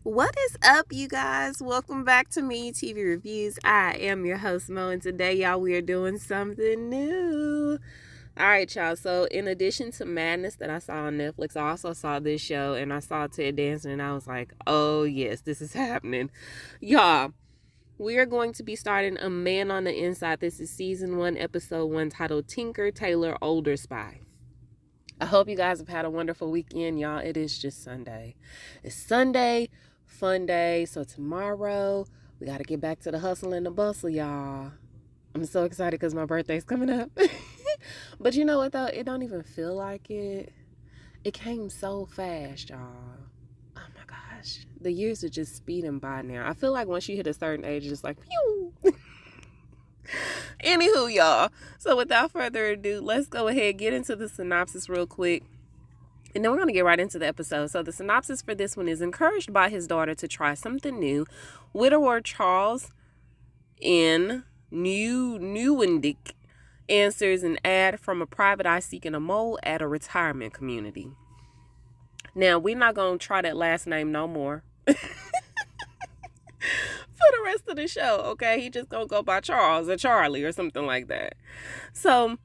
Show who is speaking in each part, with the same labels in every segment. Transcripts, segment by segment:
Speaker 1: What is up, you guys? Welcome back to Me TV Reviews. I am your host, Mo, and today, y'all, we are doing something new. All right, y'all. So, in addition to Madness that I saw on Netflix, I also saw this show and I saw Ted Danson, and I was like, oh, yes, this is happening. Y'all, we are going to be starting A Man on the Inside. This is season 1, episode 1, titled Tinker, Tailor, Older Spy. I hope you guys have had a wonderful weekend, y'all. It is just Sunday. It's Sunday, fun day. So tomorrow, we got to get back to the hustle and the bustle, y'all. I'm so excited because my birthday's coming up. But you know what, though? It don't even feel like it. It came so fast, y'all. Oh, my gosh. The years are just speeding by now. I feel like once you hit a certain age, it's like, pew. Anywho, y'all. So without further ado, let's go ahead, get into the synopsis real quick. And then we're going to get right into the episode. So the synopsis for this one is: encouraged by his daughter to try something new, widower Charles Nieuwendyk answers an ad from a private eye seeking a mole at a retirement community. Now, we're not going to try that last name no more for the rest of the show, okay? He just going to go by Charles or Charlie or something like that. So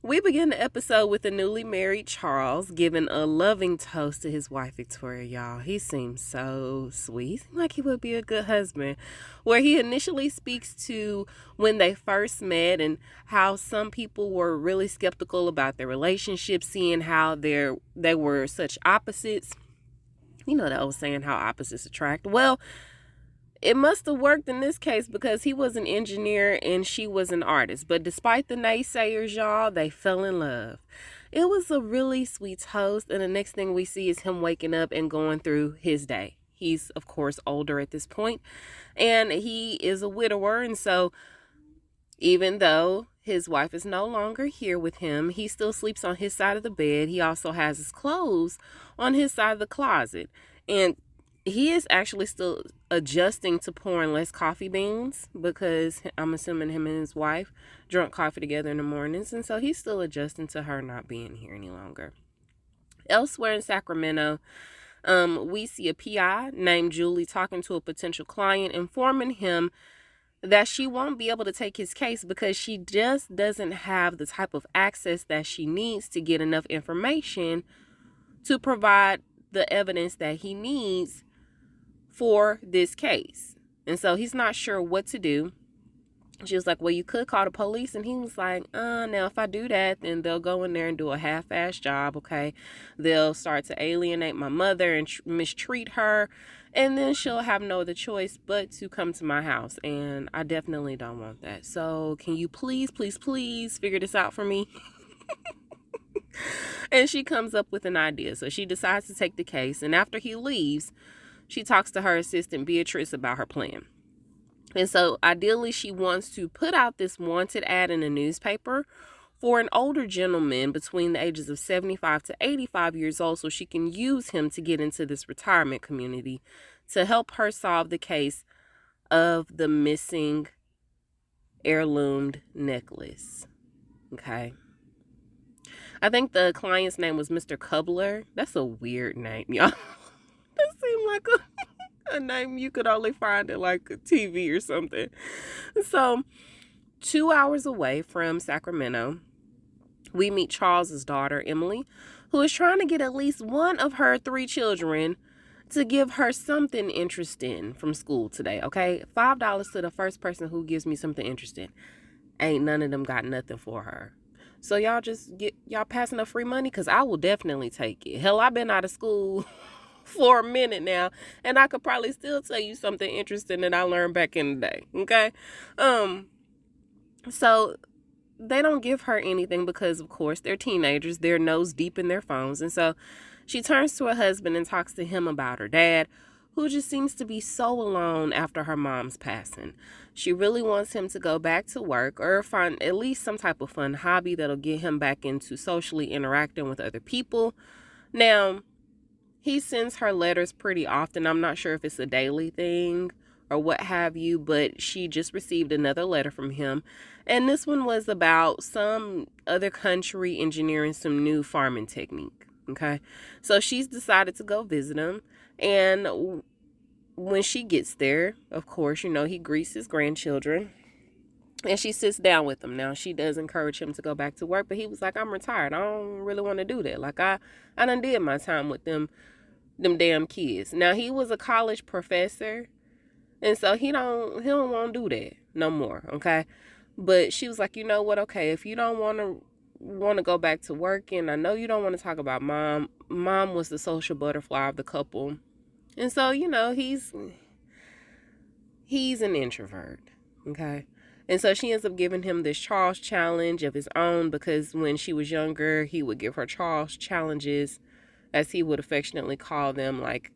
Speaker 1: we begin the episode with the newly married Charles giving a loving toast to his wife, Victoria, y'all. He seems so sweet. He seems like he would be a good husband. Where he initially speaks to when they first met and how some people were really skeptical about their relationship, seeing how they were such opposites. You know that old saying, how opposites attract. Well, it must have worked in this case because he was an engineer and she was an artist. But despite the naysayers, y'all, they fell in love. It was a really sweet toast. And the next thing we see is him waking up and going through his day. He's, of course, older at this point. And he is a widower. And so even though his wife is no longer here with him, he still sleeps on his side of the bed. He also has his clothes on his side of the closet. And he is actually still adjusting to pouring less coffee beans because I'm assuming him and his wife drunk coffee together in the mornings. And so he's still adjusting to her not being here any longer. Elsewhere in Sacramento, we see a PI named Julie talking to a potential client, informing him that she won't be able to take his case because she just doesn't have the type of access that she needs to get enough information to provide the evidence that he needs for this case. And so he's not sure what to do. She was like, well, you could call the police. And he was like, now if I do that, then they'll go in there and do a half-ass job, okay? They'll start to alienate my mother and mistreat her. And then she'll have no other choice but to come to my house. And I definitely don't want that. So can you please figure this out for me? And she comes up with an idea. So she decides to take the case. And after he leaves, she talks to her assistant, Beatrice, about her plan. And so ideally, she wants to put out this wanted ad in a newspaper for an older gentleman between the ages of 75 to 85 years old so she can use him to get into this retirement community to help her solve the case of the missing heirloomed necklace. Okay. I think the client's name was Mr. Kubler. That's a weird name, y'all. That seemed like a name you could only find at like a TV or something. So 2 hours away from Sacramento, we meet Charles's daughter, Emily, who is trying to get at least one of her 3 children to give her something interesting from school today, okay? $5 to the first person who gives me something interesting. Ain't none of them got nothing for her. So y'all passing up free money? Because I will definitely take it. Hell, I've been out of school for a minute now, and I could probably still tell you something interesting that I learned back in the day, okay? So they don't give her anything because, of course, they're teenagers. They're nose deep in their phones. And so she turns to her husband and talks to him about her dad, who just seems to be so alone after her mom's passing. She really wants him to go back to work or find at least some type of fun hobby that'll get him back into socially interacting with other people. Now, he sends her letters pretty often. I'm not sure if it's a daily thing or what have you, but she just received another letter from him. And this one was about some other country engineering some new farming technique. Okay. So she's decided to go visit him. And when she gets there, of course, he greets his grandchildren. And she sits down with him. Now, she does encourage him to go back to work, but he was like, I'm retired. I don't really want to do that. Like, I done did my time with them damn kids. Now, he was a college professor, and so he don't want to do that no more, okay? But she was like, you know what? Okay, if you don't want to go back to work, and I know you don't want to talk about mom. Mom was the social butterfly of the couple. And so, he's an introvert, okay? And so she ends up giving him this Charles challenge of his own, because when she was younger, he would give her Charles challenges, as he would affectionately call them, like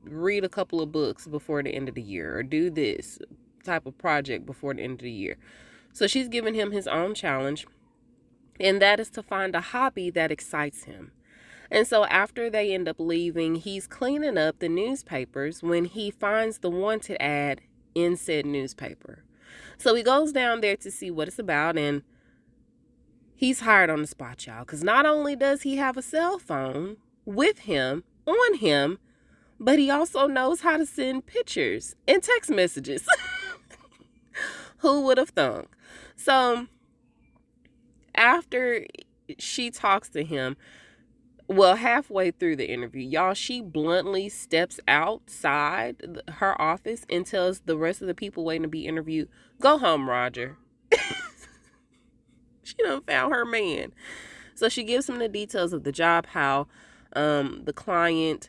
Speaker 1: read a couple of books before the end of the year, or do this type of project before the end of the year. So she's giving him his own challenge, and that is to find a hobby that excites him. And so after they end up leaving, he's cleaning up the newspapers when he finds the wanted ad in said newspaper. So he goes down there to see what it's about, and he's hired on the spot, y'all. Because not only does he have a cell phone with him, on him, but he also knows how to send pictures and text messages. Who would have thunk? So after she talks to him, well, halfway through the interview, y'all, she bluntly steps outside her office and tells the rest of the people waiting to be interviewed, go home, Roger. She done found her man. So she gives him the details of the job, how the client,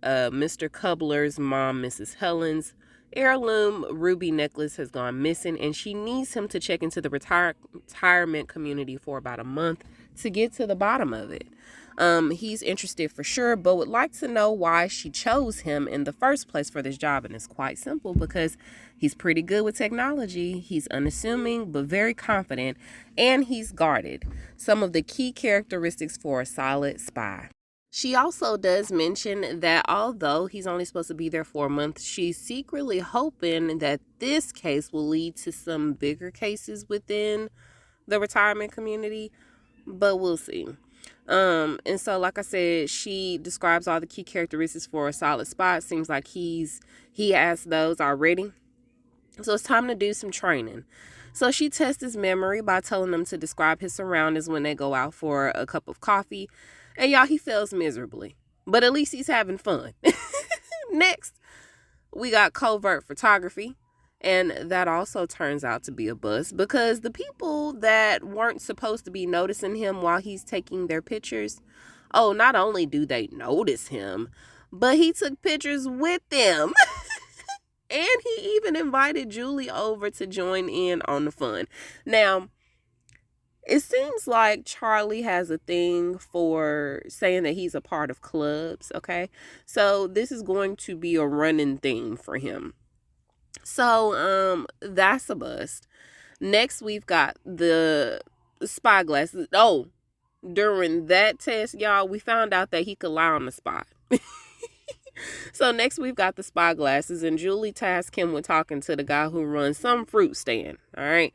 Speaker 1: Mr. Kubler's mom, Mrs. Helen's heirloom ruby necklace has gone missing, and she needs him to check into the retirement community for about a month to get to the bottom of it. He's interested for sure, but would like to know why she chose him in the first place for this job. And it's quite simple, because he's pretty good with technology. He's unassuming, but very confident, and he's guarded. Some of the key characteristics for a solid spy. She also does mention that although he's only supposed to be there for a month, she's secretly hoping that this case will lead to some bigger cases within the retirement community, but we'll see. And so, like I said, she describes all the key characteristics for a solid spy. It seems like he has those already. So it's time to do some training. So she tests his memory by telling him to describe his surroundings when they go out for a cup of coffee. And y'all, he fails miserably, but at least he's having fun. Next, we got covert photography. And that also turns out to be a bust, because the people that weren't supposed to be noticing him while he's taking their pictures, not only do they notice him, but he took pictures with them. And he even invited Julie over to join in on the fun. Now, it seems like Charlie has a thing for saying that he's a part of clubs, okay? So this is going to be a running theme for him. So, that's a bust. Next, we've got the spy glasses. Oh, during that test, y'all, we found out that he could lie on the spot. So next, we've got the spy glasses, and Julie tasked him with talking to the guy who runs some fruit stand, all right?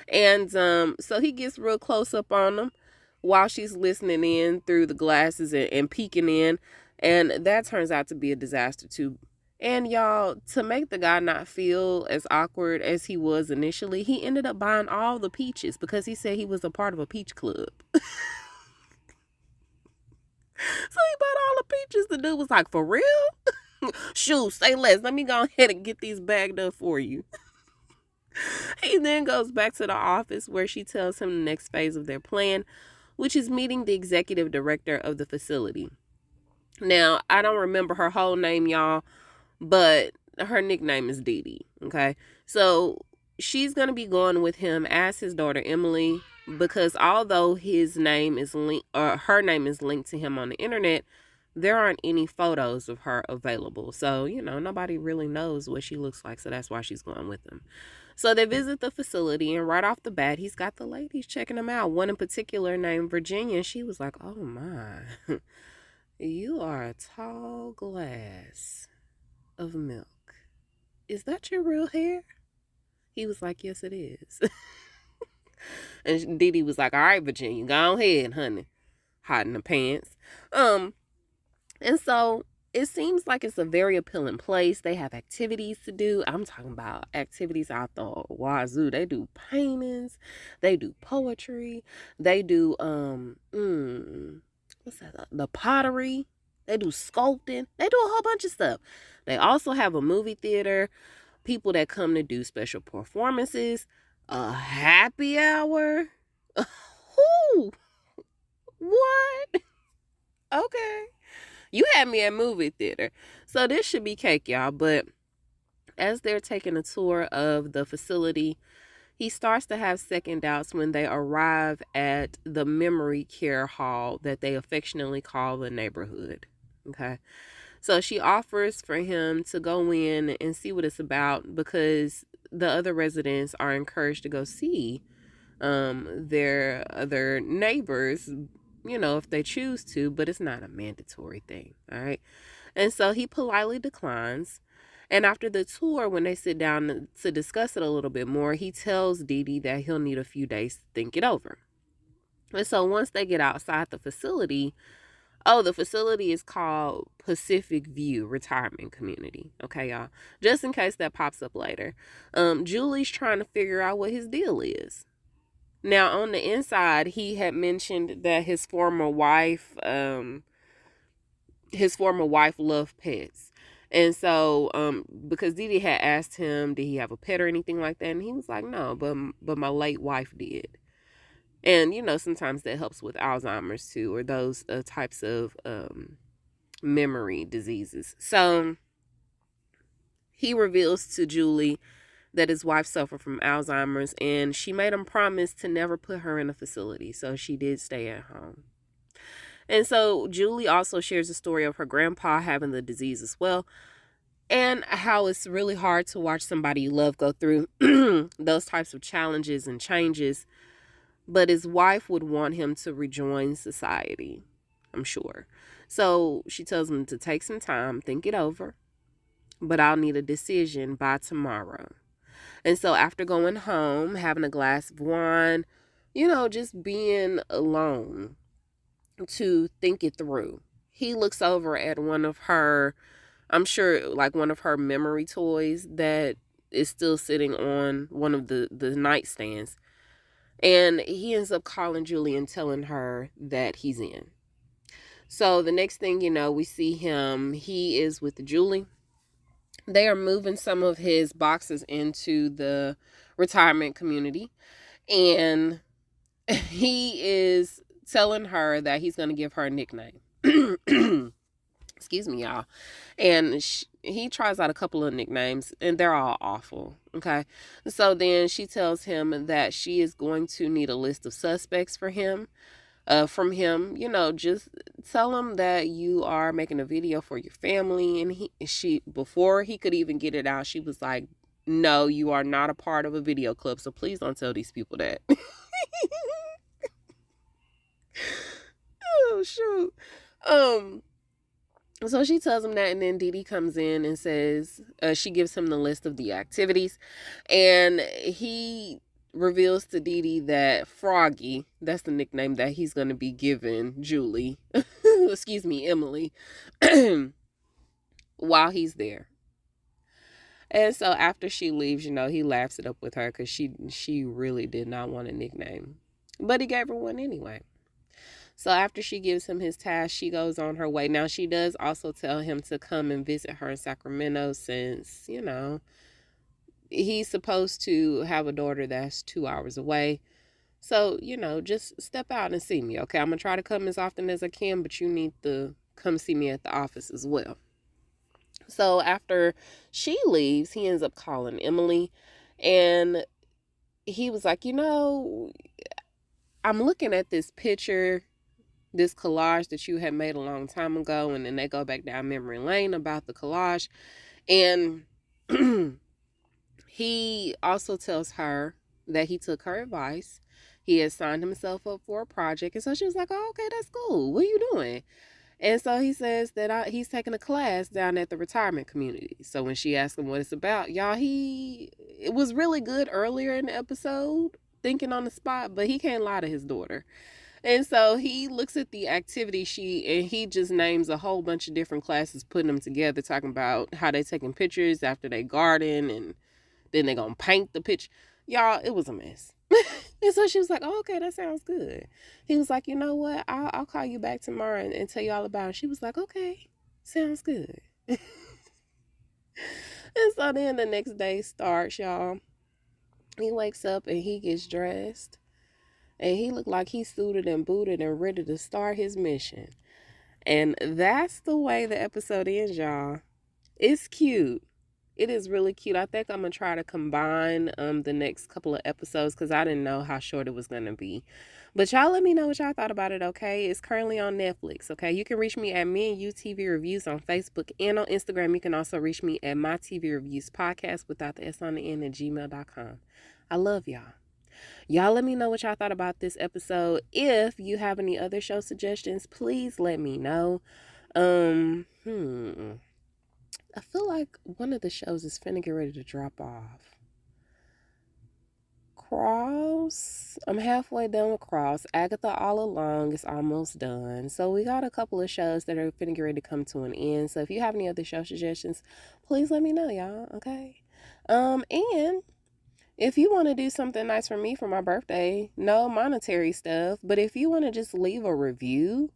Speaker 1: And so he gets real close up on them while she's listening in through the glasses and peeking in, and that turns out to be a disaster, too. And y'all, to make the guy not feel as awkward as he was initially, he ended up buying all the peaches because he said he was a part of a peach club. So he bought all the peaches. The dude was like, for real? Shoot, say less. Let me go ahead and get these bagged up for you. He then goes back to the office where she tells him the next phase of their plan, which is meeting the executive director of the facility. Now, I don't remember her whole name, y'all, but her nickname is Dee Dee, okay? So she's going to be going with him as his daughter, Emily, because although his name is linked, or her name is linked to him on the internet, there aren't any photos of her available. So, nobody really knows what she looks like. So that's why she's going with him. So they visit the facility, and right off the bat, he's got the ladies checking him out. One in particular named Virginia. And she was like, oh my, you are a tall glass of milk. Is that your real hair? He was like, yes, it is. And Dee Dee was like, all right, Virginia, go ahead, honey. Hot in the pants. And so it seems like it's a very appealing place. They have activities to do. I'm talking about activities out the wazoo. They do paintings, they do poetry, they do what's that? The pottery. They do sculpting. They do a whole bunch of stuff. They also have a movie theater, people that come to do special performances, a happy hour. Who? What? Okay. You had me at movie theater. So this should be cake, y'all. But as they're taking a tour of the facility, he starts to have second doubts when they arrive at the memory care hall that they affectionately call the neighborhood. Okay. So she offers for him to go in and see what it's about, because the other residents are encouraged to go see their other neighbors, if they choose to, but it's not a mandatory thing. All right. And so he politely declines. And after the tour, when they sit down to discuss it a little bit more, he tells Dee Dee that he'll need a few days to think it over. And so once they get outside the facility, the facility is called Pacific View Retirement Community. Okay, y'all. Just in case that pops up later. Julie's trying to figure out what his deal is. Now, on the inside, he had mentioned that his former wife loved pets. And so, because Dee Dee had asked him, did he have a pet or anything like that? And he was like, no, but my late wife did. And, sometimes that helps with Alzheimer's too, or those types of memory diseases. So he reveals to Julie that his wife suffered from Alzheimer's, and she made him promise to never put her in a facility. So she did stay at home. And so Julie also shares the story of her grandpa having the disease as well, and how it's really hard to watch somebody you love go through those types of challenges and changes. But his wife would want him to rejoin society, I'm sure. So she tells him to take some time, think it over, but I'll need a decision by tomorrow. And so after going home, having a glass of wine, just being alone to think it through, he looks over at one of her, I'm sure like one of her memory toys that is still sitting on one of the nightstands. And he ends up calling Julie and telling her that he's in. So the next thing you know, we see him. He is with Julie. They are moving some of his boxes into the retirement community. And he is telling her that he's going to give her a nickname. Excuse me, y'all. And he tries out a couple of nicknames, and they're all awful. Okay. So then she tells him that she is going to need a list of suspects from him. Just tell him that you are making a video for your family. And she, before he could even get it out, she was like, no, you are not a part of a video club. So please don't tell these people that. Oh, shoot. So she tells him that, and then Dee Dee comes in and says, she gives him the list of the activities, and he reveals to Dee Dee that Froggy, that's the nickname that he's going to be giving Julie, Emily, while he's there. And so after she leaves, he laughs it up with her because she really did not want a nickname, but he gave her one anyway. So after she gives him his task, she goes on her way. Now, she does also tell him to come and visit her in Sacramento since, he's supposed to have a daughter that's 2 hours away. So, just step out and see me, okay? I'm going to try to come as often as I can, but you need to come see me at the office as well. So after she leaves, he ends up calling Emily, and he was like, I'm looking at this picture, this collage that you had made a long time ago, and then they go back down memory lane about the collage, and he also tells her that he took her advice. He had signed himself up for a project, and so she was like, oh, okay, that's cool. What are you doing? And so he says that he's taking a class down at the retirement community. So when she asked him what it's about, y'all, it was really good earlier in the episode, thinking on the spot, but he can't lie to his daughter. And so he looks at the activity sheet and he just names a whole bunch of different classes, putting them together, talking about how they taking pictures after they garden and then they gonna paint the picture. Y'all, it was a mess. And so she was like, "Oh, okay, that sounds good." He was like, "You know what? I'll call you back tomorrow and tell you all about it." She was like, "Okay, sounds good." And so then the next day starts, y'all. He wakes up and he gets dressed. And he looked like he's suited and booted and ready to start his mission. And that's the way the episode ends, y'all. It's cute. It is really cute. I think I'm gonna try to combine the next couple of episodes because I didn't know how short it was gonna be. But y'all let me know what y'all thought about it, okay? It's currently on Netflix, okay? You can reach me at Me and You TV Reviews on Facebook and on Instagram. You can also reach me at My TV Reviews Podcast without the S on the end at gmail.com. I love y'all. Y'all let me know what y'all thought about this episode. If you have any other show suggestions, please let me know. I feel like one of the shows is finna get ready to drop off. Cross. I'm halfway done with Cross. Agatha All Along is almost done. So we got a couple of shows that are finna get ready to come to an end. So if you have any other show suggestions, please let me know, y'all. Okay. And if you want to do something nice for me for my birthday, no monetary stuff, but if you want to just leave a review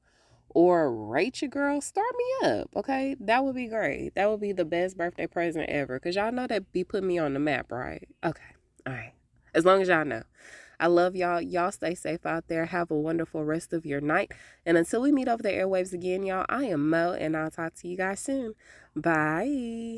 Speaker 1: or rate your girl, start me up, okay? That would be great. That would be the best birthday present ever because y'all know that be putting me on the map, right? Okay. All right. As long as y'all know. I love y'all. Y'all stay safe out there. Have a wonderful rest of your night. And until we meet over the airwaves again, y'all, I am Mo, and I'll talk to you guys soon. Bye.